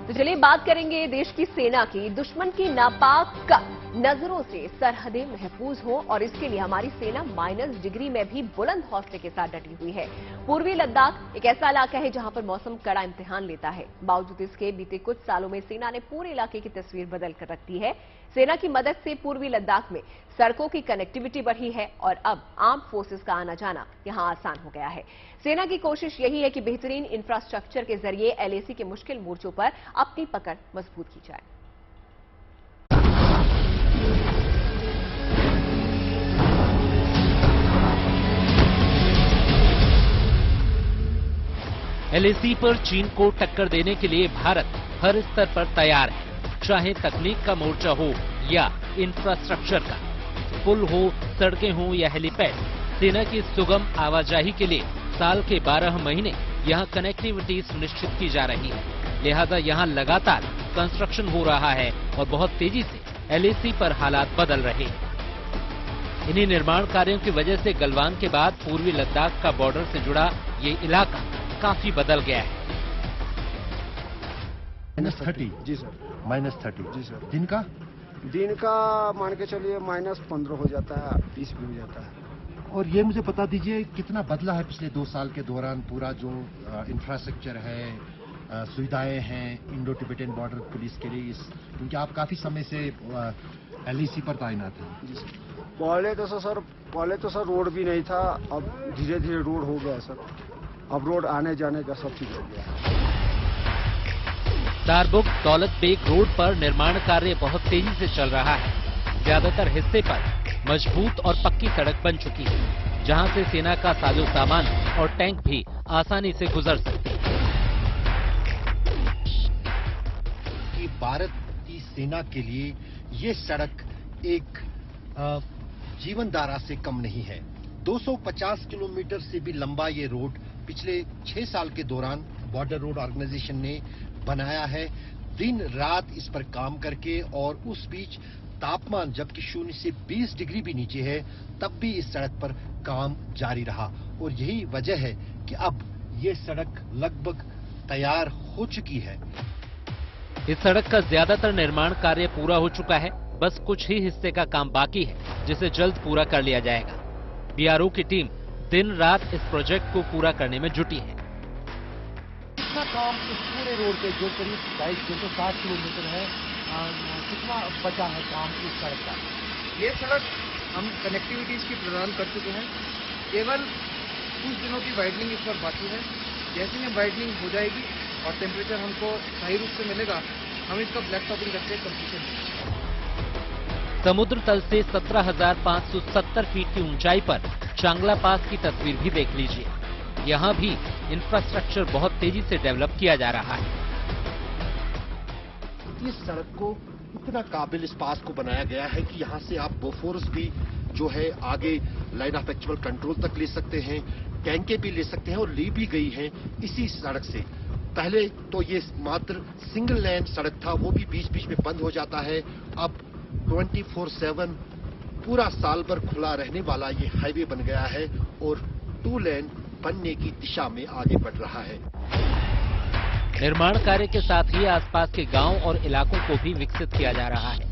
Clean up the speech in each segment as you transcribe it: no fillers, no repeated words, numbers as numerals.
तो चलिए बात करेंगे देश की सेना की। दुश्मन की नापाक नजरों से सरहदें महफूज हो और इसके लिए हमारी सेना -डिग्री में भी बुलंद हौसले के साथ डटी हुई है। पूर्वी लद्दाख एक ऐसा इलाका है जहां पर मौसम कड़ा इम्तिहान लेता है। बावजूद इसके बीते कुछ सालों में सेना ने पूरे इलाके की तस्वीर बदल कर रख दी है। सेना की मदद से पूर्वी लद्दाख में सड़कों की कनेक्टिविटी बढ़ी है और अब आर्म्ड फोर्सेस का आना जाना यहां आसान हो गया है। सेना की कोशिश यही है कि बेहतरीन इंफ्रास्ट्रक्चर के जरिए एलएसी के मुश्किल मोर्चों पर अपनी पकड़ मजबूत की जाए। एलएसी पर चीन को टक्कर देने के लिए भारत हर स्तर पर तैयार है, चाहे तकनीक का मोर्चा हो या इंफ्रास्ट्रक्चर का। पुल हो, सड़कें हो या हेलीपैड, सेना की सुगम आवाजाही के लिए साल के 12 महीने यहां कनेक्टिविटी सुनिश्चित की जा रही है। लिहाजा यहां लगातार कंस्ट्रक्शन हो रहा है और बहुत तेजी से एलएसी पर हालात बदल रहे हैं। इन्हीं निर्माण कार्यों की वजह से गलवान के बाद पूर्वी लद्दाख का बॉर्डर से जुड़ा ये इलाका काफी बदल गया है। -30 जी सर। -30 जी सर। दिन का मान के चलिए -15 हो जाता है, 20 भी हो जाता है। और ये मुझे बता दीजिए कितना बदला है पिछले 2 साल के दौरान पूरा जो इंफ्रास्ट्रक्चर है, सुविधाएं हैं इंडो टिबेटन बॉर्डर पुलिस के लिए, क्योंकि आप काफी समय से एलएसी पर तैनात हैं। जी सर। पहले तो सर रोड भी नहीं था, अब धीरे धीरे रोड हो गया सर। अब रोड आने जाने का सब चीज हो गया है। दारबुक दौलत बेग रोड पर निर्माण कार्य बहुत तेजी से चल रहा है। ज्यादातर हिस्से पर मजबूत और पक्की सड़क बन चुकी है, जहां से सेना का साजो सामान और टैंक भी आसानी से गुजर सकते हैं। कि भारत की सेना के लिए ये सड़क एक जीवनधारा से कम नहीं है। 250 किलोमीटर से भी लंबा ये रोड पिछले 6 साल के दौरान बॉर्डर रोड ऑर्गेनाइजेशन ने बनाया है, दिन रात इस पर काम करके। और उस बीच तापमान जबकि 0 से 20 डिग्री भी नीचे है, तब भी इस सड़क पर काम जारी रहा। और यही वजह है कि अब ये सड़क लगभग तैयार हो चुकी है। इस सड़क का ज्यादातर निर्माण कार्य पूरा हो चुका है, बस कुछ ही हिस्से का काम बाकी है, जिसे जल्द पूरा कर लिया जाएगा। बीआरओ की टीम दिन रात इस प्रोजेक्ट को पूरा करने में जुटी है। कितना काम इस पूरे रोड पे जो करीब 260 किलोमीटर है, कितना बचा है काम इस सड़क का? ये सड़क हम कनेक्टिविटी इसकी प्रदान कर चुके हैं। केवल कुछ दिनों की वाइडनिंग इस पर बाकी है। जैसे ही वाइडनिंग हो जाएगी और टेम्परेचर हमको सही रूप से मिलेगा, हम इसका ब्लैक टॉपिंग करके कंप्लीशन। समुद्र तल से 17,570 फीट की ऊंचाई पर चांगला पास की तस्वीर भी देख लीजिए। यहाँ भी इंफ्रास्ट्रक्चर बहुत तेजी से डेवलप किया जा रहा है। इस सड़क को इतना काबिल इस पास को बनाया गया है कि यहाँ से आप बोफोर्स भी जो है आगे लाइन ऑफ एक्चुअल कंट्रोल तक ले सकते हैं, टैंके भी ले सकते हैं और ली भी गई हैं इसी सड़क से। पहले तो ये मात्र सिंगल लेन सड़क था, वो भी बीच बीच में बंद हो जाता है। अब 24/7 पूरा साल भर खुला रहने वाला ये हाईवे बन गया है और 2 लेन बनने की दिशा में आगे बढ़ रहा है। निर्माण कार्य के साथ ही आसपास के गांव और इलाकों को भी विकसित किया जा रहा है।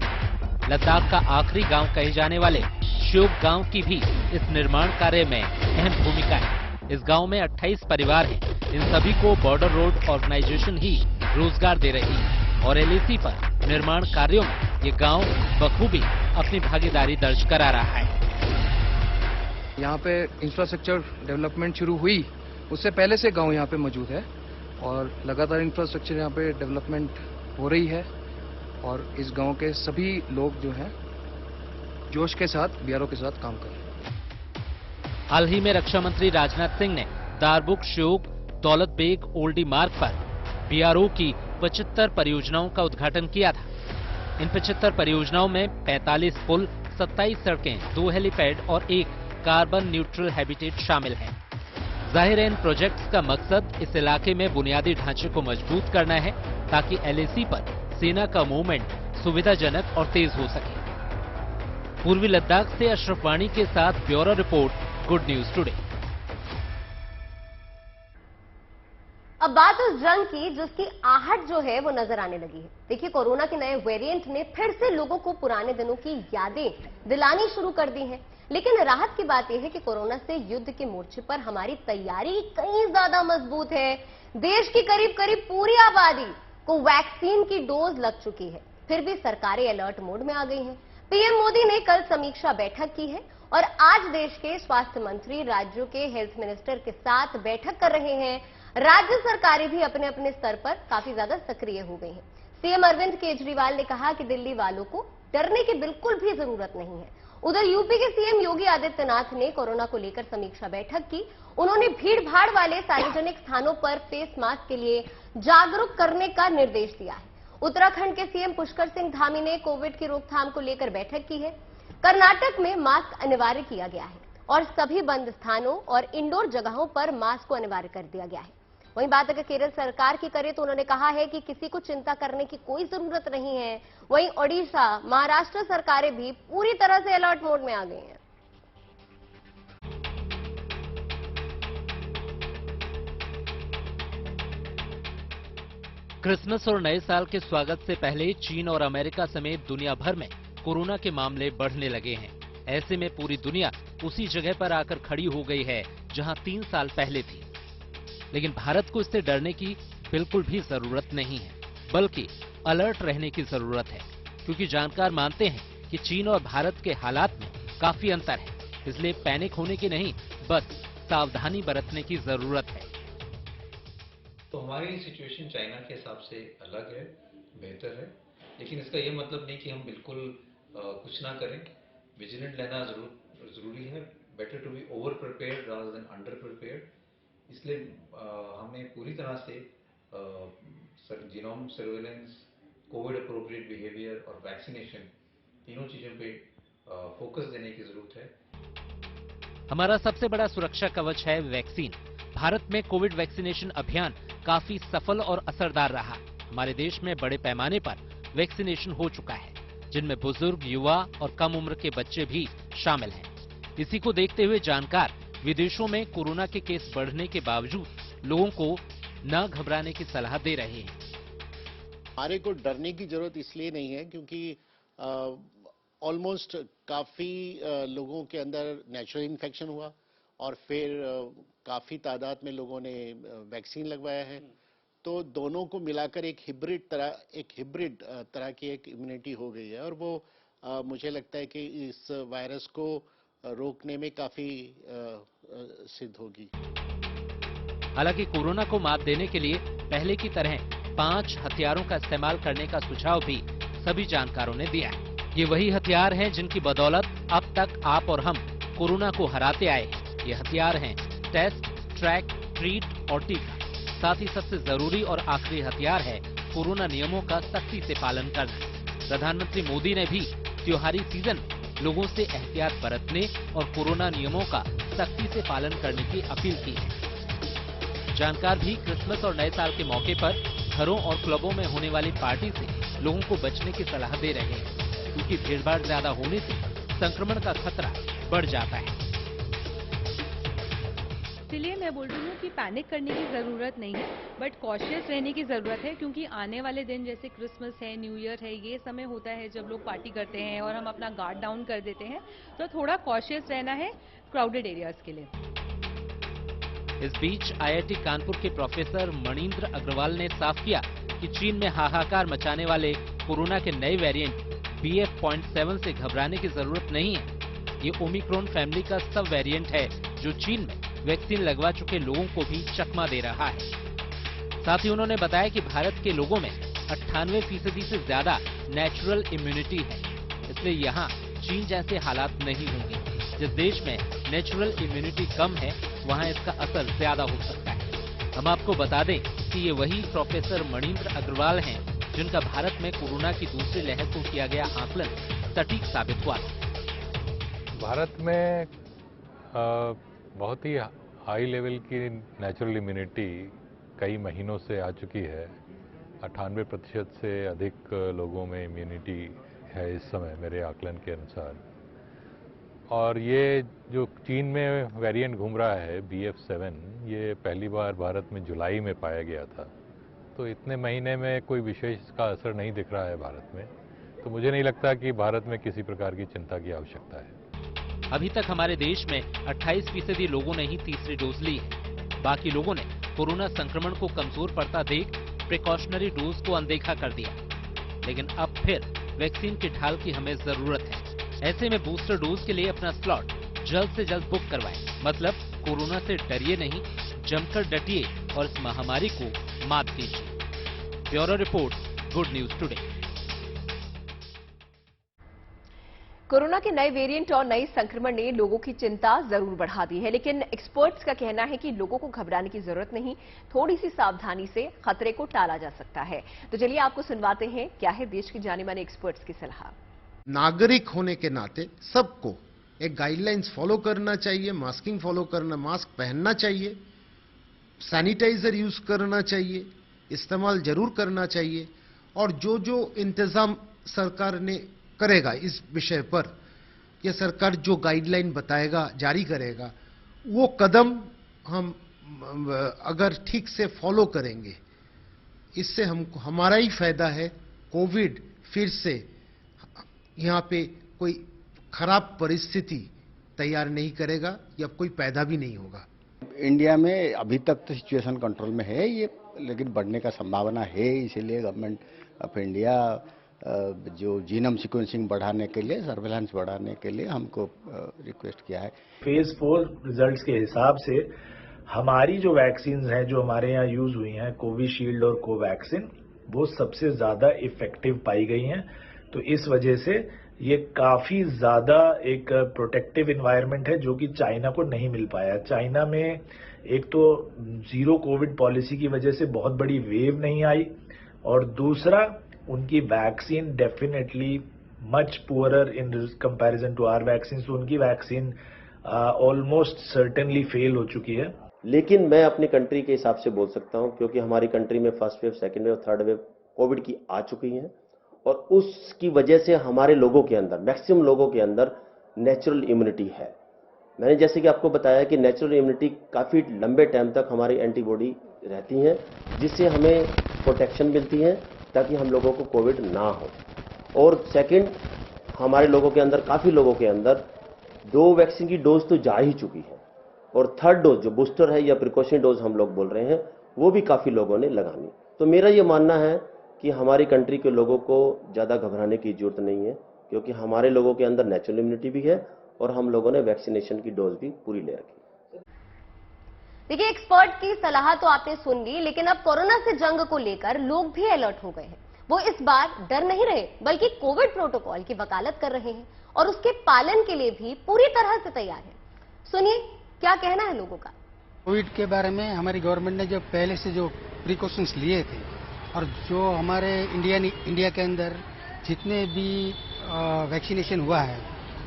लद्दाख का आखिरी गांव कहे जाने वाले श्योक गांव की भी इस निर्माण कार्य में अहम भूमिका है। इस गांव में 28 परिवार हैं। इन सभी को बॉर्डर रोड ऑर्गेनाइजेशन ही रोजगार दे रही है और एलएसी पर निर्माण कार्यों में ये गांव बखूबी अपनी भागीदारी दर्ज करा रहा है। यहाँ पे इंफ्रास्ट्रक्चर डेवलपमेंट शुरू हुई, उससे पहले से गांव यहाँ पे मौजूद है और लगातार इंफ्रास्ट्रक्चर यहाँ पे डेवलपमेंट हो रही है और इस गांव के सभी लोग जो हैं जोश के साथ बीआरओ के साथ काम कर रहे हैं। हाल ही में रक्षा मंत्री राजनाथ सिंह ने दारबुक श्योक दौलत बेग ओल्डी मार्ग पर बीआरओ की 75 परियोजनाओं का उद्घाटन किया था। इन 75 परियोजनाओं में 45 पुल, 27 सड़कें, 2 हेलीपैड और 1 कार्बन न्यूट्रल हैबिटेट शामिल है। जाहिर है इन प्रोजेक्ट्स का मकसद इस इलाके में बुनियादी ढांचे को मजबूत करना है ताकि एलएसी पर सेना का मूवमेंट सुविधाजनक और तेज हो सके। पूर्वी लद्दाख से अशरफ वाणी के साथ bureau report, good news today. अब बात उस जंग की जिसकी आहट जो है वो नजर आने लगी है। देखिए, कोरोना के नए वेरिएंट ने फिर से लोगों को पुराने दिनों की यादें दिलानी शुरू कर दी हैं। लेकिन राहत की बात यह है कि कोरोना से युद्ध के मोर्चे पर हमारी तैयारी कहीं ज्यादा मजबूत है। देश की करीब करीब पूरी आबादी को वैक्सीन की डोज लग चुकी है। फिर भी सरकारें अलर्ट मोड में आ गई हैं। पीएम मोदी ने कल समीक्षा बैठक की है और आज देश के स्वास्थ्य मंत्री राज्यों के हेल्थ मिनिस्टर के साथ बैठक कर रहे हैं। राज्य सरकारें भी अपने अपने स्तर पर काफी ज्यादा सक्रिय हो गई हैं। सीएम अरविंद केजरीवाल ने कहा कि दिल्ली वालों को डरने की बिल्कुल भी जरूरत नहीं है। उधर यूपी के सीएम योगी आदित्यनाथ ने कोरोना को लेकर समीक्षा बैठक की। उन्होंने भीड़ भाड़ वाले सार्वजनिक स्थानों पर फेस मास्क के लिए जागरूक करने का निर्देश दिया है। उत्तराखंड के सीएम पुष्कर सिंह धामी ने कोविड की रोकथाम को लेकर बैठक की है। कर्नाटक में मास्क अनिवार्य किया गया है और सभी बंद स्थानों और इंडोर जगहों पर मास्क को अनिवार्य कर दिया गया है। वहीं बात अगर केरल सरकार की करें तो उन्होंने कहा है कि किसी को चिंता करने की कोई जरूरत नहीं है। वहीं ओडिशा, महाराष्ट्र सरकारें भी पूरी तरह से अलर्ट मोड में आ गई हैं। क्रिसमस और नए साल के स्वागत से पहले चीन और अमेरिका समेत दुनिया भर में कोरोना के मामले बढ़ने लगे हैं। ऐसे में पूरी दुनिया उसी जगह पर आकर खड़ी हो गई है जहां 3 साल पहले थी। लेकिन भारत को इससे डरने की बिल्कुल भी जरूरत नहीं है, बल्कि अलर्ट रहने की जरूरत है, क्योंकि जानकार मानते हैं कि चीन और भारत के हालात में काफी अंतर है। इसलिए पैनिक होने की नहीं, बस सावधानी बरतने की जरूरत है। तो हमारी सिचुएशन चाइना के हिसाब से अलग है, बेहतर है, लेकिन इसका ये मतलब नहीं कि हम बिल्कुल कुछ ना करें। विजिलेंट रहना जरूरी है। Better to be over prepared rather than under prepared. इसलिए हमें पूरी तरह से genome surveillance, COVID appropriate behaviour और वैक्सीनेशन, तीनों चीजों पे फोकस देने की जरूरत है। हमारा सबसे बड़ा सुरक्षा कवच है वैक्सीन। भारत में कोविड वैक्सीनेशन अभियान काफी सफल और असरदार रहा। हमारे देश में बड़े पैमाने पर वैक्सीनेशन हो चुका है, जिनमें बुजुर्ग, युवा और कम उम्र के बच्चे भी शामिल हैं। इसी को देखते हुए जानकार विदेशों में कोरोना के केस बढ़ने के बावजूद लोगों को न घबराने की सलाह दे रहे हैं। हमारे को डरने की जरूरत इसलिए नहीं है क्योंकि ऑलमोस्ट काफी लोगों के अंदर नेचुरल इन्फेक्शन हुआ और फिर काफी तादाद में लोगों ने वैक्सीन लगवाया है। तो दोनों को मिलाकर एक हिब्रिड तरह की एक इम्यूनिटी हो गई है और वो मुझे लगता है कि इस वायरस को रोकने में काफी सिद्ध होगी। हालांकि कोरोना को मात देने के लिए पहले की तरह 5 हथियारों का इस्तेमाल करने का सुझाव भी सभी जानकारों ने दिया है। ये वही हथियार हैं जिनकी बदौलत अब तक आप और हम कोरोना को हराते आए हैं। ये हथियार हैं टेस्ट, ट्रैक, ट्रीट और टीका। साथ ही सबसे जरूरी और आखिरी हथियार है कोरोना नियमों का सख्ती से पालन करना। प्रधानमंत्री मोदी ने भी त्योहारी सीजन लोगों से एहतियात बरतने और कोरोना नियमों का सख्ती से पालन करने की अपील की है। जानकार भी क्रिसमस और नए साल के मौके पर घरों और क्लबों में होने वाली पार्टी से लोगों को बचने की सलाह दे रहे हैं, क्योंकि भीड़भाड़ ज्यादा होने से संक्रमण का खतरा बढ़ जाता है। इसलिए मैं बोल रही हूँ कि पैनिक करने की ज़रूरत नहीं है, बट कॉशियस रहने की ज़रूरत है, क्योंकि आने वाले दिन जैसे क्रिसमस है, न्यू ईयर है, ये समय होता है जब लोग पार्टी करते हैं और हम अपना गार्ड डाउन कर देते हैं। तो थोड़ा कॉशियस रहना है क्राउडेड एरियाज के लिए। इस बीच आईआईटी कानपुर के प्रोफेसर मणिंद्र अग्रवाल ने साफ किया कि चीन में हाहाकार मचाने वाले कोरोना के नए वेरिएंट BF.7 से घबराने की जरूरत नहीं है। ये ओमिक्रॉन फैमिली का सब वेरिएंट है जो चीन में वैक्सीन लगवा चुके लोगों को भी चकमा दे रहा है। साथ ही उन्होंने बताया कि भारत के लोगों में 98% से ज्यादा नेचुरल इम्यूनिटी है, इसलिए यहाँ चीन जैसे हालात नहीं होंगे। जिस देश में नेचुरल इम्यूनिटी कम है, वहाँ इसका असर ज्यादा हो सकता है। हम आपको बता दें कि ये वही प्रोफेसर मणिंद्र अग्रवाल हैं जिनका भारत में कोरोना की दूसरी लहर को किया गया आकलन सटीक साबित हुआ। भारत में बहुत ही हाई लेवल की नेचुरल इम्यूनिटी कई महीनों से आ चुकी है। 98% से अधिक लोगों में इम्यूनिटी है इस समय मेरे आकलन के अनुसार। और ये जो चीन में वेरिएंट घूम रहा है BF7, ये पहली बार भारत में जुलाई में पाया गया था। तो इतने महीने में कोई विशेष इसका असर नहीं दिख रहा है भारत में, तो मुझे नहीं लगता कि भारत में किसी प्रकार की चिंता की आवश्यकता है। अभी तक हमारे देश में 28% लोगों ने ही तीसरी डोज ली है। बाकी लोगों ने कोरोना संक्रमण को कमजोर पड़ता देख प्रिकॉशनरी डोज को अनदेखा कर दिया। लेकिन अब फिर वैक्सीन की ढाल की हमें जरूरत है। ऐसे में बूस्टर डोज के लिए अपना स्लॉट जल्द से जल्द बुक करवाएं। मतलब कोरोना से डरिए नहीं, जमकर डटिए और इस महामारी को मात दीजिए। Bureau report, good news today. Corona के नए वेरिएंट और नई संक्रमण ने लोगों की चिंता जरूर बढ़ा दी है, लेकिन एक्सपर्ट्स का कहना है कि लोगों को घबराने की जरूरत नहीं, थोड़ी सी सावधानी से खतरे को टाला जा सकता है। तो चलिए आपको सुनवाते हैं क्या है देश के जाने माने एक्सपर्ट्स की सलाह। नागरिक होने के नाते सबको एक गाइडलाइंस फॉलो करना चाहिए, मास्किंग फॉलो करना, मास्क पहनना चाहिए, सैनिटाइजर यूज करना चाहिए, इस्तेमाल जरूर करना चाहिए। और जो जो इंतजाम सरकार ने करेगा इस विषय पर, यह सरकार जो गाइडलाइन बताएगा, जारी करेगा, वो कदम हम अगर ठीक से फॉलो करेंगे, इससे हमको हमारा ही फायदा है। कोविड फिर से यहाँ पे कोई खराब परिस्थिति तैयार नहीं करेगा या कोई पैदा भी नहीं होगा। इंडिया में अभी तक तो सिचुएशन कंट्रोल में है ये, लेकिन बढ़ने का संभावना है। इसीलिए गवर्नमेंट ऑफ इंडिया जो जीनोम सीक्वेंसिंग बढ़ाने के लिए, सर्वेलेंस बढ़ाने के लिए हमको रिक्वेस्ट किया है। फेज 4 रिजल्ट्स के हिसाब से हमारी जो वैक्सीन हैं जो हमारे यहाँ यूज हुई हैं, कोविशील्ड और कोवैक्सिन, वो सबसे ज्यादा इफेक्टिव पाई गई हैं। तो इस वजह से ये काफी ज्यादा एक प्रोटेक्टिव एनवायरनमेंट है जो कि चाइना को नहीं मिल पाया। चाइना में एक तो जीरो कोविड पॉलिसी की वजह से बहुत बड़ी वेव नहीं आई, और दूसरा उनकी vaccine definitely much poorer in comparison to our vaccine. तो उनकी वैक्सीन ऑलमोस्ट सर्टेनली फेल हो चुकी है। लेकिन मैं अपनी कंट्री के हिसाब से बोल सकता हूं, क्योंकि हमारी कंट्री में first wave, second wave, third wave Covid की आ चुकी है, और उसकी वजह से हमारे लोगों के अंदर, मैक्सिमम लोगों के अंदर नेचुरल इम्यूनिटी है। मैंने जैसे कि आपको बताया कि नेचुरल इम्यूनिटी काफी लंबे टाइम तक हमारी एंटीबॉडी रहती हैं, जिससे हमें प्रोटेक्शन मिलती है ताकि हम लोगों को कोविड ना हो। और सेकंड, हमारे लोगों के अंदर, काफी लोगों के अंदर 2 वैक्सीन की डोज तो जा ही चुकी है, और थर्ड डोज जो बूस्टर है या प्रिकॉशन डोज हम लोग बोल रहे हैं, वो भी काफी लोगों ने लगानी। तो मेरा ये मानना है कि हमारी कंट्री के लोगों को ज्यादा घबराने की जरूरत नहीं है, क्योंकि हमारे लोगों के अंदर नेचुरल इम्यूनिटी भी है और हम लोगों ने वैक्सीनेशन की डोज भी पूरी ले रखी। देखिए, एक्सपर्ट की सलाह तो आपने सुन ली, लेकिन अब कोरोना से जंग को लेकर लोग भी अलर्ट हो गए हैं। वो इस बार डर नहीं रहे, बल्कि कोविड प्रोटोकॉल की वकालत कर रहे हैं और उसके पालन के लिए भी पूरी तरह से तैयार है। सुनिए क्या कहना है लोगों का। कोविड के बारे में हमारी गवर्नमेंट ने जो पहले से जो प्रिकॉशंस लिए थे, और जो हमारे इंडिया के अंदर जितने भी वैक्सीनेशन हुआ है,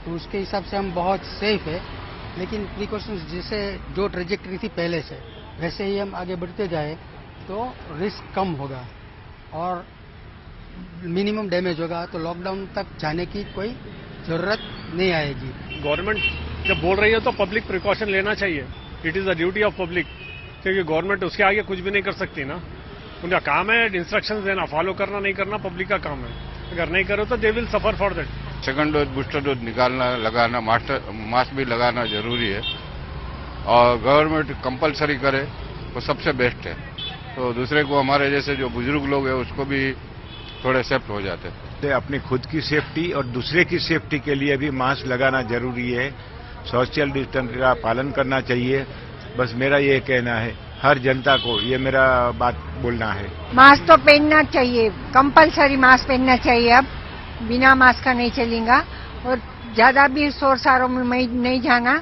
तो उसके हिसाब से हम बहुत सेफ है। लेकिन प्रिकॉशंस जैसे जो ट्रेजेक्टरी थी पहले से, वैसे ही हम आगे बढ़ते जाए तो रिस्क कम होगा और मिनिमम डैमेज होगा, तो लॉकडाउन तक जाने की कोई जरूरत नहीं आएगी। गवर्नमेंट जब बोल रही है तो पब्लिक प्रिकॉशन लेना चाहिए। It is the duty of public, क्योंकि गवर्नमेंट उसके आगे कुछ भी नहीं कर सकती ना। उनका काम है इंस्ट्रक्शंस देना, फॉलो करना नहीं करना पब्लिक का काम है। अगर नहीं करो तो they will suffer for that. Second dose, booster dose निकालना, लगाना, मास्क भी लगाना जरूरी है, और गवर्नमेंट कंपलसरी करे वो सबसे बेस्ट है। तो दूसरे को, हमारे जैसे जो बुजुर्ग लोग हैं, उसको भी थोड़े सेफ्ट हो जाते हैं। अपनी खुद की सेफ्टी और दूसरे की सेफ्टी के लिए भी मास्क लगाना जरूरी है, सोशल डिस्टेंस का पालन करना चाहिए। बस मेरा ये कहना है, हर जनता को ये मेरा बात बोलना है। मास्क तो पहनना चाहिए, कंपलसरी मास्क पहनना चाहिए। अब बिना मास्क का नहीं चलेगा, और ज्यादा भी शोर शराबों में नहीं जाना।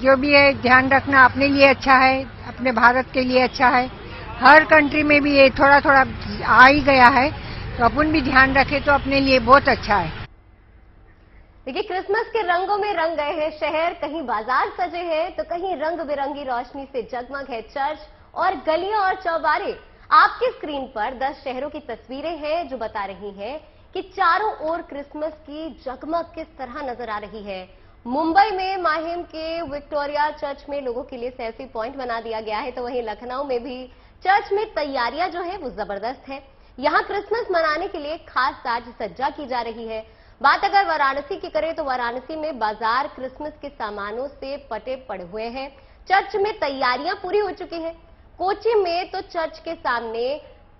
जो भी है ध्यान रखना, अपने लिए अच्छा है, अपने भारत के लिए अच्छा है। हर कंट्री में भी ये थोड़ा थोड़ा आ ही गया है, तो अपन भी ध्यान रखें तो अपने लिए बहुत अच्छा है। देखिए, क्रिसमस के रंगों में रंग गए हैं शहर, कहीं बाजार सजे हैं तो कहीं रंग बिरंगी रोशनी से जगमग है चर्च और गलियां और चौबारे। आपकी स्क्रीन पर 10 शहरों की तस्वीरें हैं जो बता रही हैं कि चारों ओर क्रिसमस की जगमग किस तरह नजर आ रही है। मुंबई में माहिम के विक्टोरिया चर्च में लोगों के लिए सेल्फी पॉइंट बना दिया गया है, तो वहीं लखनऊ में भी चर्च में तैयारियां जो है वो जबरदस्त है। यहां क्रिसमस मनाने के लिए खास साज सज्जा की जा रही है। बात अगर वाराणसी की करें तो वाराणसी में बाजार क्रिसमस के सामानों से पटे पड़े हुए हैं। चर्च में तैयारियां पूरी हो चुकी है। कोची में तो चर्च के सामने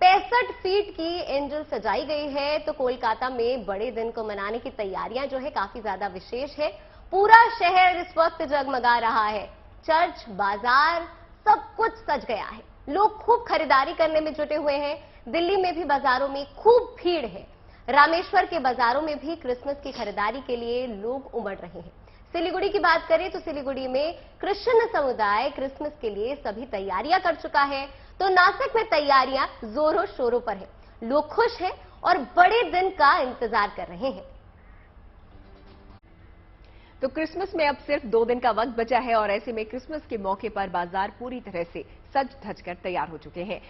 65 फीट की एंजल सजाई गई है, तो कोलकाता में बड़े दिन को मनाने की तैयारियां जो है काफी ज्यादा विशेष है। पूरा शहर इस वक्त जगमगा रहा है। चर्च, बाजार सब कुछ सज गया है। लोग खूब खरीदारी करने में जुटे हुए हैं। दिल्ली में भी बाजारों में खूब भीड़ है। रामेश्वर के बाजारों में भी क्रिसमस की खरीदारी के लिए लोग उमड़ रहे हैं। सिलीगुड़ी की बात करें तो सिलीगुड़ी में क्रिश्चियन समुदाय क्रिसमस के लिए सभी तैयारियां कर चुका है, तो नासिक में तैयारियां जोरों शोरों पर है। लोग खुश हैं और बड़े दिन का इंतजार कर रहे हैं। तो क्रिसमस में अब सिर्फ 2 दिन का वक्त बचा है और ऐसे में क्रिसमस के मौके पर बाजार पूरी तरह से सज धज कर तैयार हो चुके हैं।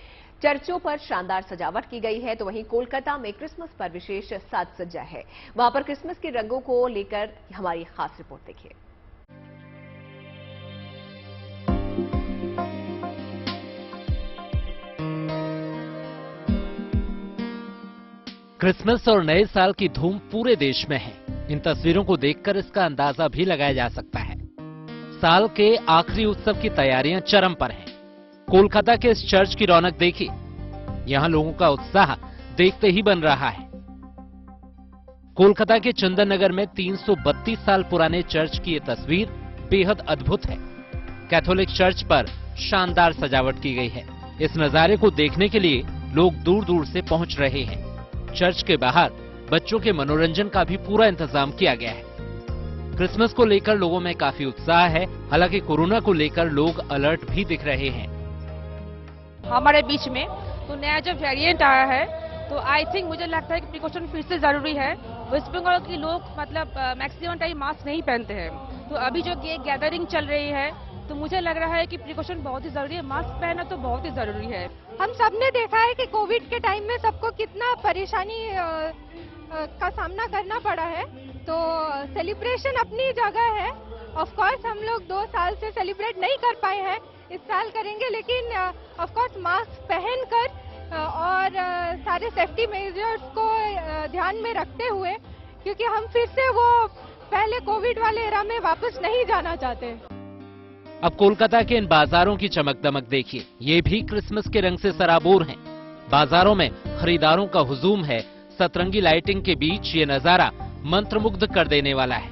चर्चों पर शानदार सजावट की गई है, तो वहीं कोलकाता में क्रिसमस पर विशेष साज सज्जा है। वहां पर क्रिसमस के रंगों को लेकर हमारी खास रिपोर्ट देखिए। क्रिसमस और नए साल की धूम पूरे देश में है। इन तस्वीरों को देखकर इसका अंदाजा भी लगाया जा सकता है। साल के आखिरी उत्सव की तैयारियां चरम पर हैं। कोलकाता के इस चर्च की रौनक देखिए। यहां लोगों का उत्साह देखते ही बन रहा है। कोलकाता के चंदन नगर में 332 साल पुराने चर्च की ये तस्वीर बेहद अद्भुत है। कैथोलिक चर्च पर शानदार सजावट की गई है। इस नजारे को देखने के लिए लोग दूर दूर से पहुंच रहे हैं। चर्च के बाहर बच्चों के मनोरंजन का भी पूरा इंतजाम किया गया है। क्रिसमस को लेकर लोगों में काफी उत्साह है। हालांकि कोरोना को लेकर लोग अलर्ट भी दिख रहे हैं। हमारे बीच में तो नया जो वेरिएंट आया है, तो आई थिंक मुझे लगता है कि प्रिकॉशन फिर से जरूरी है। वेस्ट बंगाल के लोग मतलब मैक्सिमम टाइम मास्क नहीं पहनते हैं, तो अभी जो गैदरिंग चल रही है तो मुझे लग रहा है कि प्रिकॉशन बहुत ही जरूरी है। मास्क पहनना तो बहुत ही जरूरी है। हम सबने देखा है कि कोविड के टाइम में सबको कितना परेशानी का सामना करना पड़ा है, तो सेलिब्रेशन अपनी जगह है। ऑफ कोर्स हम लोग 2 साल से सेलिब्रेट नहीं कर पाए हैं, इस साल करेंगे, लेकिन ऑफ कोर्स मास्क पहनकर और सारे सेफ्टी मेजर्स को ध्यान में रखते हुए, क्योंकि हम फिर से वो पहले कोविड वाले एरा में वापस नहीं जाना चाहते। अब कोलकाता के इन बाजारों की चमक दमक देखिए। ये भी क्रिसमस के रंग से सराबोर हैं। बाजारों में खरीदारों का हुजूम है। सतरंगी लाइटिंग के बीच ये नजारा मंत्रमुग्ध कर देने वाला है।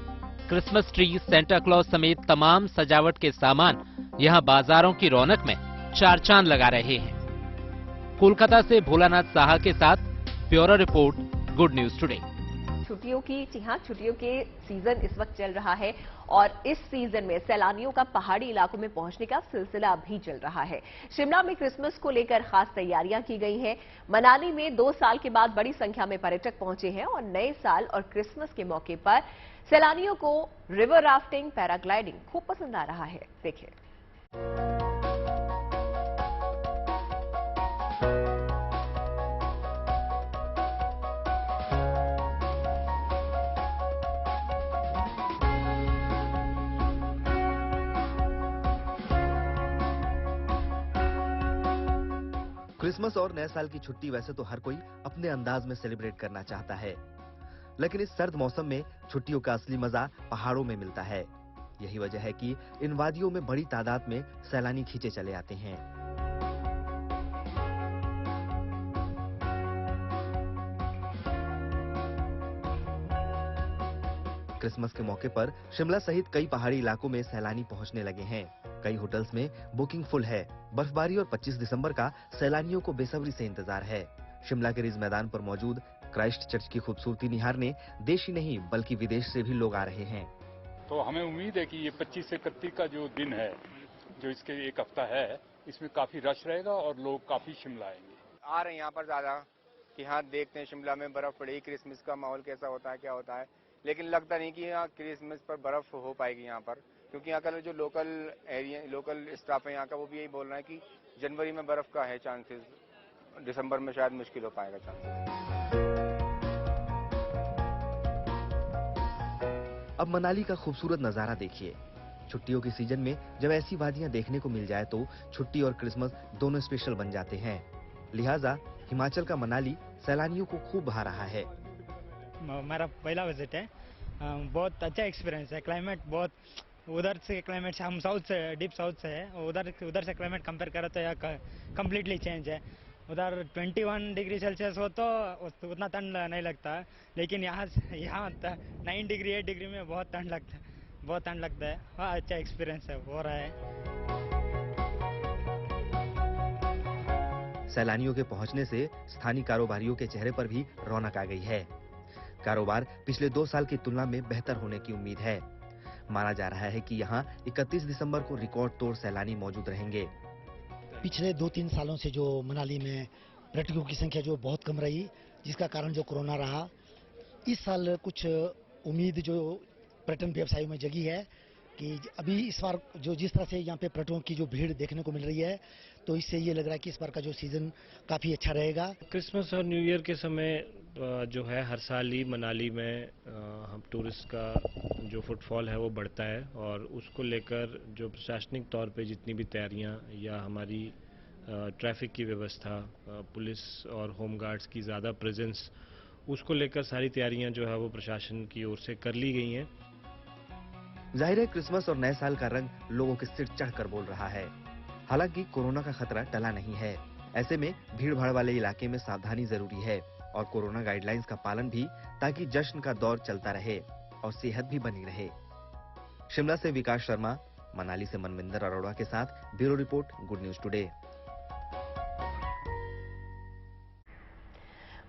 क्रिसमस ट्री, सेंटा क्लॉज समेत तमाम सजावट के सामान यहां बाजारों की रौनक में चार चांद लगा रहे हैं। कोलकाता से भोलानाथ साहा के साथ bureau report, good news today. छुट्टियों के सीजन इस वक्त चल रहा है और इस सीजन में सैलानियों का पहाड़ी इलाकों में पहुंचने का सिलसिला भी चल रहा है। शिमला में क्रिसमस को लेकर खास तैयारियां की गई हैं। मनाली में 2 साल के बाद बड़ी संख्या में पर्यटक पहुंचे हैं और नए साल और क्रिसमस के मौके पर सैलानियों को रिवर राफ्टिंग, पैराग्लाइडिंग खूब पसंद आ रहा है। देखिए। क्रिसमस और नए साल की छुट्टी वैसे तो हर कोई अपने अंदाज में सेलिब्रेट करना चाहता है, लेकिन इस सर्द मौसम में छुट्टियों का असली मजा पहाड़ों में मिलता है। यही वजह है कि इन वादियों में बड़ी तादाद में सैलानी खींचे चले आते हैं। क्रिसमस के मौके पर शिमला सहित कई पहाड़ी इलाकों में सैलानी पहुंचने लगे हैं। कई होटल्स में बुकिंग फुल है। बर्फबारी और 25 दिसंबर का सैलानियों को बेसब्री से इंतजार है। शिमला के रिज मैदान पर मौजूद क्राइस्ट चर्च की खूबसूरती निहारने देश ही नहीं बल्कि विदेश से भी लोग आ रहे हैं। तो हमें उम्मीद है कि ये 25 से 31 का जो दिन है, जो इसके एक हफ्ता है, इसमें काफी रश रहेगा और लोग काफी शिमला आएंगे। आ रहे हैं यहाँ पर ज्यादा कि हाँ देखते हैं शिमला में बर्फ पड़ेगी, क्रिसमस का माहौल कैसा होता है, क्या होता है, लेकिन लगता नहीं कि यहाँ क्रिसमस पर बर्फ हो पाएगी यहाँ पर, क्योंकि यहाँ का जो लोकल स्टाफ है यहाँ का, वो भी यही बोल रहा है कि जनवरी में बर्फ का है चांसेस, दिसंबर में शायद मुश्किल हो पाएगा चांसेस। अब मनाली का खूबसूरत नजारा देखिए। छुट्टियों के सीजन में जब ऐसी वादियां देखने को मिल जाए तो छुट्टी और क्रिसमस दोनों स्पेशल बन जाते हैं। लिहाजा हिमाचल का मनाली सैलानियों को खूब भा रहा है। मेरा पहला विजिट है, बहुत अच्छा एक्सपीरियंस है। क्लाइमेट बहुत, उधर से क्लाइमेट से, हम साउथ से, डीप साउथ से है, उधर से क्लाइमेट कंपेयर करें तो यहाँ कम्प्लीटली चेंज है। उधर 21 डिग्री सेल्सियस हो तो उतना ठंड नहीं लगता, लेकिन यहाँ 9 डिग्री 8 डिग्री में बहुत ठंड लगता है। हाँ, अच्छा एक्सपीरियंस है, हो रहा है। सैलानियों के पहुंचने से स्थानीय कारोबारियों के चेहरे पर भी रौनक आ गई है। कारोबार पिछले 2 साल की तुलना में बेहतर होने की उम्मीद है। माना जा रहा है कि यहां 31 दिसंबर को रिकॉर्ड तोड़ सैलानी मौजूद रहेंगे। पिछले 2-3 सालों से जो मनाली में पर्यटकों की संख्या जो बहुत कम रही, जिसका कारण जो कोरोना रहा, इस साल कुछ उम्मीद जो पर्यटन व्यवसायों में जगी है कि अभी इस बार जो जिस तरह से यहाँ पे पर्यटकों की जो भीड़ देखने को मिल रही है, तो इससे ये लग रहा है कि इस बार का जो सीजन काफी अच्छा रहेगा। क्रिसमस और न्यू ईयर के समय जो है हर साल ही मनाली में हम टूरिस्ट का जो फुटफॉल है वो बढ़ता है, और उसको लेकर जो प्रशासनिक तौर पे जितनी भी तैयारियां या हमारी ट्रैफिक की व्यवस्था, पुलिस और होम गार्ड्स की ज़्यादा प्रेजेंस, उसको लेकर सारी तैयारियां जो है वो प्रशासन की ओर से कर ली गई हैं। जाहिर है क्रिसमस और नए साल का रंग लोगों के सिर चढ़कर बोल रहा है। हालांकि कोरोना का खतरा टला नहीं है। ऐसे में भीड़ भाड़ वाले इलाके में सावधानी जरूरी है और कोरोना गाइडलाइंस का पालन भी, ताकि जश्न का दौर चलता रहे और सेहत भी बनी रहे। शिमला से विकास शर्मा, मनाली से मनविंदर अरोड़ा के साथ bureau report, good news today.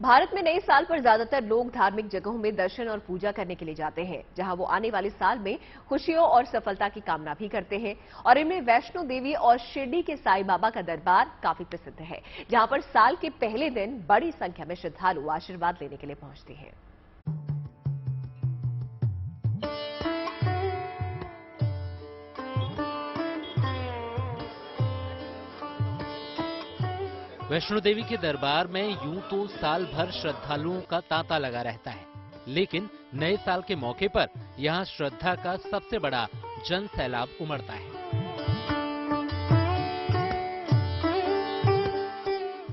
Bharat में नए साल पर ज्यादातर लोग धार्मिक जगहों में दर्शन और पूजा करने के लिए जाते हैं, जहां वो आने वाले साल में खुशियों और सफलता की कामना भी करते हैं। और इनमें वैष्णो देवी और शिरडी के साईं बाबा का दरबार काफी प्रसिद्ध है, जहां पर साल के पहले दिन बड़ी संख्या में श्रद्धालु आशीर्वाद लेने के लिए पहुंचते हैं। वैष्णो देवी के दरबार में यूं तो साल भर श्रद्धालुओं का तांता लगा रहता है, लेकिन नए साल के मौके पर यहां श्रद्धा का सबसे बड़ा जन सैलाब उमड़ता है।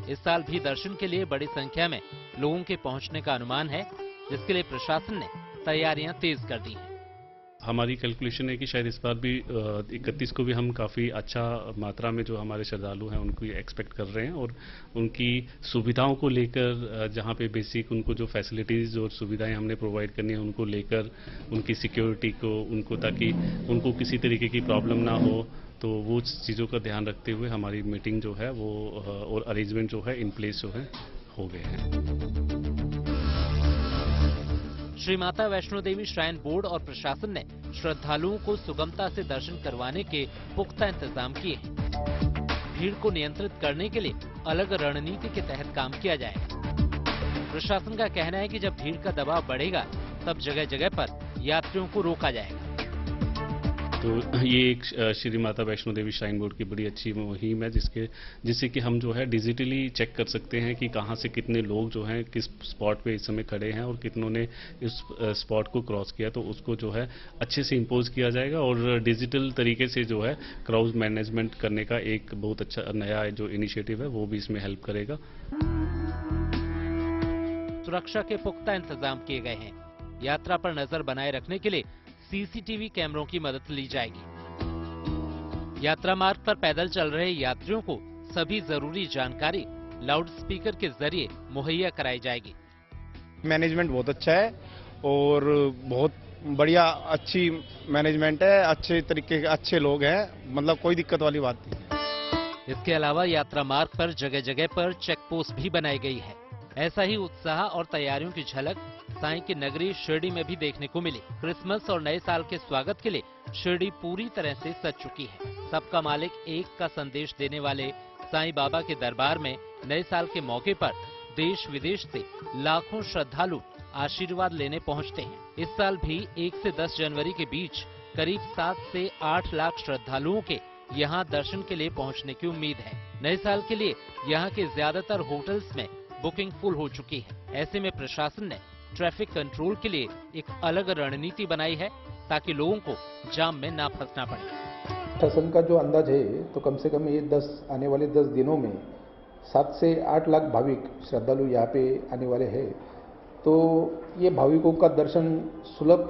इस साल भी दर्शन के लिए बड़ी संख्या में लोगों के पहुंचने का अनुमान है, जिसके लिए प्रशासन ने तैयारियां तेज कर दी हैं। हमारी कैलकुलेशन है कि शायद इस बार भी 31 को भी हम काफ़ी अच्छा मात्रा में जो हमारे श्रद्धालु हैं उनको एक्सपेक्ट कर रहे हैं, और उनकी सुविधाओं को लेकर, जहां पे बेसिक उनको जो फैसिलिटीज़ और सुविधाएं हमने प्रोवाइड करनी है उनको लेकर, उनकी सिक्योरिटी को, उनको, ताकि उनको किसी तरीके की प्रॉब्लम ना हो, तो वो चीज़ों का ध्यान रखते हुए हमारी मीटिंग जो है वो और अरेंजमेंट जो है इन प्लेस जो है हो गए हैं। श्री माता वैष्णो देवी श्राइन बोर्ड और प्रशासन ने श्रद्धालुओं को सुगमता से दर्शन करवाने के पुख्ता इंतजाम किए हैं। भीड़ को नियंत्रित करने के लिए अलग रणनीति के तहत काम किया जाएगा। प्रशासन का कहना है कि जब भीड़ का दबाव बढ़ेगा, तब जगह जगह पर यात्रियों को रोका जाएगा। तो ये एक श्री माता वैष्णो देवी श्राइन बोर्ड की बड़ी अच्छी मुहिम है, जिससे कि हम जो है डिजिटली चेक कर सकते हैं कि कहाँ से कितने लोग जो हैं किस स्पॉट पे इस समय खड़े हैं और कितनों ने इस स्पॉट को क्रॉस किया, तो उसको जो है अच्छे से इम्पोज किया जाएगा। और डिजिटल तरीके से जो है क्राउड मैनेजमेंट करने का एक बहुत अच्छा नया जो इनिशिएटिव है वो भी इसमें हेल्प करेगा। सुरक्षा के पुख्ता इंतजाम किए गए हैं। यात्रा पर नजर बनाए रखने के लिए सीसीटीवी कैमरों की मदद ली जाएगी। यात्रा मार्ग पर पैदल चल रहे यात्रियों को सभी जरूरी जानकारी लाउड स्पीकर के जरिए मुहैया कराई जाएगी। मैनेजमेंट बहुत अच्छा है और बहुत बढ़िया अच्छी मैनेजमेंट है, अच्छे तरीके के अच्छे लोग हैं, मतलब कोई दिक्कत वाली बात नहीं। इसके अलावा यात्रा मार्ग पर जगह जगह पर चेक पोस्ट भी बनाई गई है। ऐसा ही उत्साह और तैयारियों की झलक साईं की नगरी शिरडी में भी देखने को मिली। क्रिसमस और नए साल के स्वागत के लिए शिरडी पूरी तरह से सज चुकी है। सबका मालिक एक का संदेश देने वाले साईं बाबा के दरबार में नए साल के मौके पर देश विदेश से लाखों श्रद्धालु आशीर्वाद लेने पहुंचते हैं। इस साल भी 1 से 10 जनवरी के बीच करीब 7 से 8 लाख श्रद्धालुओं के यहां दर्शन के लिए पहुंचने की उम्मीद है। नए साल के लिए यहां के ज्यादातर होटल्स में बुकिंग फुल हो चुकी है। ऐसे में प्रशासन ने तैयारियां तेज कर दी हैं। 31 दिसंबर को 1 से 10 जनवरी के बीच 1 से 10 श्रद्धालुओं के ट्रैफिक कंट्रोल के लिए एक अलग रणनीति बनाई है ताकि लोगों को जाम में ना फंसना पड़े। शासन का जो अंदाज है तो कम से कम ये आने वाले 10 दिनों में 7 से 8 लाख भाविक श्रद्धालु यहाँ पे आने वाले हैं। तो ये भाविकों का दर्शन सुलभ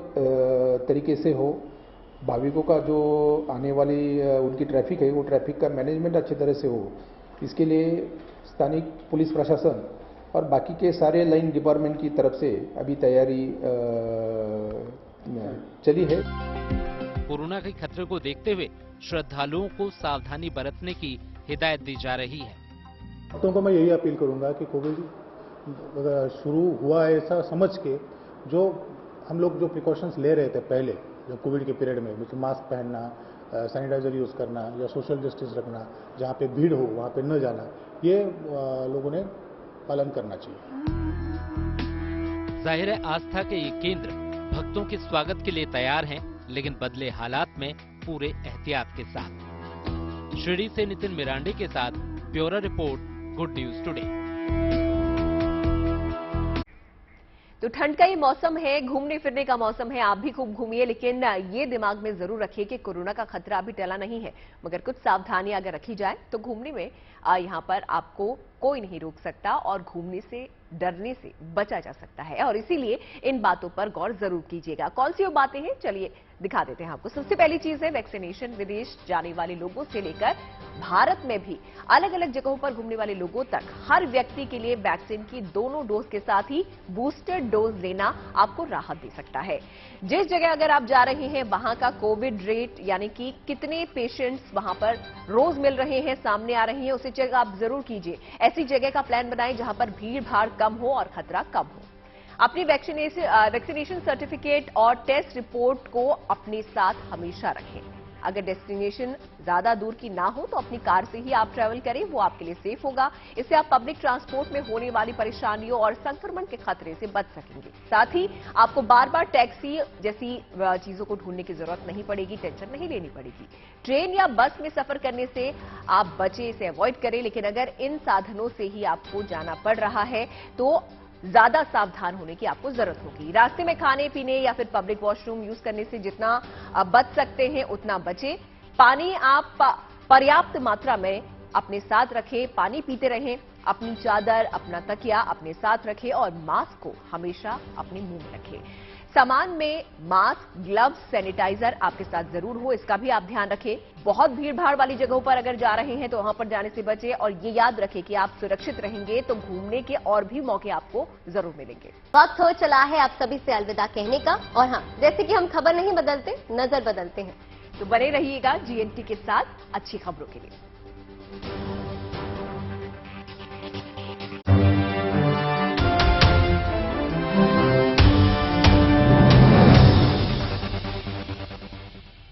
तरीके से हो, भाविकों का जो आने वाली उनकी ट्रैफिक है वो ट्रैफिक का मैनेजमेंट अच्छी तरह से हो, इसके लिए स्थानिक पुलिस प्रशासन और बाकी के सारे लाइन डिपार्टमेंट की तरफ से अभी तैयारी चली है। कोरोना के खतरे को देखते हुए श्रद्धालुओं को सावधानी बरतने की हिदायत दी जा रही है। भक्तों को मैं यही अपील करूंगा कि कोविड शुरू हुआ है ऐसा समझ के जो हम लोग जो प्रिकॉशंस ले रहे थे पहले जो कोविड के पीरियड में, जैसे मास्क पहनना, सैनिटाइजर यूज़ करना या सोशल डिस्टेंस रखना, जहाँ पे भीड़ हो वहाँ पे न जाना, ये लोगों ने पालन करना चाहिए। जाहिर है आस्था के ये केंद्र भक्तों के स्वागत के लिए तैयार हैं, लेकिन बदले हालात में पूरे एहतियात के साथ। शिरडी से नितिन मिरांडे के साथ bureau report, good news today. तो ठंड का ये मौसम है, घूमने फिरने का मौसम है, आप भी खूब घूमिए, लेकिन ये दिमाग में जरूर रखिए कि कोरोना का खतरा अभी टला नहीं है, मगर कुछ सावधानियां अगर रखी जाए तो घूमने में यहां पर आपको कोई नहीं रोक सकता और घूमने से, डरने से बचा जा सकता है। और इसीलिए इन बातों पर गौर जरूर कीजिएगा। कौन सी वो बातें हैं, चलिए दिखा देते हैं आपको। सबसे पहली चीज है वैक्सीनेशन। विदेश जाने वाले लोगों से लेकर भारत में भी अलग अलग जगहों पर घूमने वाले लोगों तक हर व्यक्ति के लिए वैक्सीन की दोनों डोज के साथ ही बूस्टर डोज लेना आपको राहत दे सकता है। जिस जगह अगर आप जा रहे हैं वहां का कोविड रेट, यानी कि कितने पेशेंट्स वहां पर रोज मिल रहे हैं, सामने आ रहे हैं, उसे चेक आप जरूर कीजिए। ऐसी जगह का प्लान बनाएं जहां पर भीड़ भाड़ कम हो और खतरा कम हो। अपनी वैक्सीनेशन सर्टिफिकेट और टेस्ट रिपोर्ट को अपने साथ हमेशा रखें। अगर डेस्टिनेशन ज्यादा दूर की ना हो तो अपनी कार से ही आप ट्रैवल करें, वो आपके लिए सेफ होगा। इससे आप पब्लिक ट्रांसपोर्ट में होने वाली परेशानियों और संक्रमण के खतरे से बच सकेंगे। साथ ही आपको बार बार टैक्सी जैसी चीजों को ढूंढने की जरूरत नहीं पड़ेगी, टेंशन नहीं लेनी पड़ेगी। ट्रेन या बस में सफर करने से आप बचें, इसे अवॉइड करें। लेकिन अगर इन साधनों से ही आपको जाना पड़ रहा है तो ज्यादा सावधान होने की आपको जरूरत होगी। रास्ते में खाने पीने या फिर पब्लिक वॉशरूम यूज करने से जितना बच सकते हैं उतना बचें। पानी आप पर्याप्त मात्रा में अपने साथ रखें, पानी पीते रहें। अपनी चादर, अपना तकिया अपने साथ रखें और मास्क को हमेशा अपने मुंह में रखें। सामान में मास्क, ग्लव्स, सैनिटाइजर आपके साथ जरूर हो, इसका भी आप ध्यान रखें। बहुत भीड़ भाड़ वाली जगहों पर अगर जा रहे हैं तो वहां पर जाने से बचें और ये याद रखें कि आप सुरक्षित रहेंगे तो घूमने के और भी मौके आपको जरूर मिलेंगे। वक्त हो चला है आप सभी से अलविदा कहने का। और हाँ, जैसे कि हम खबर नहीं बदलते, नजर बदलते हैं। तो बने रहिएगा GNT के साथ अच्छी खबरों के लिए।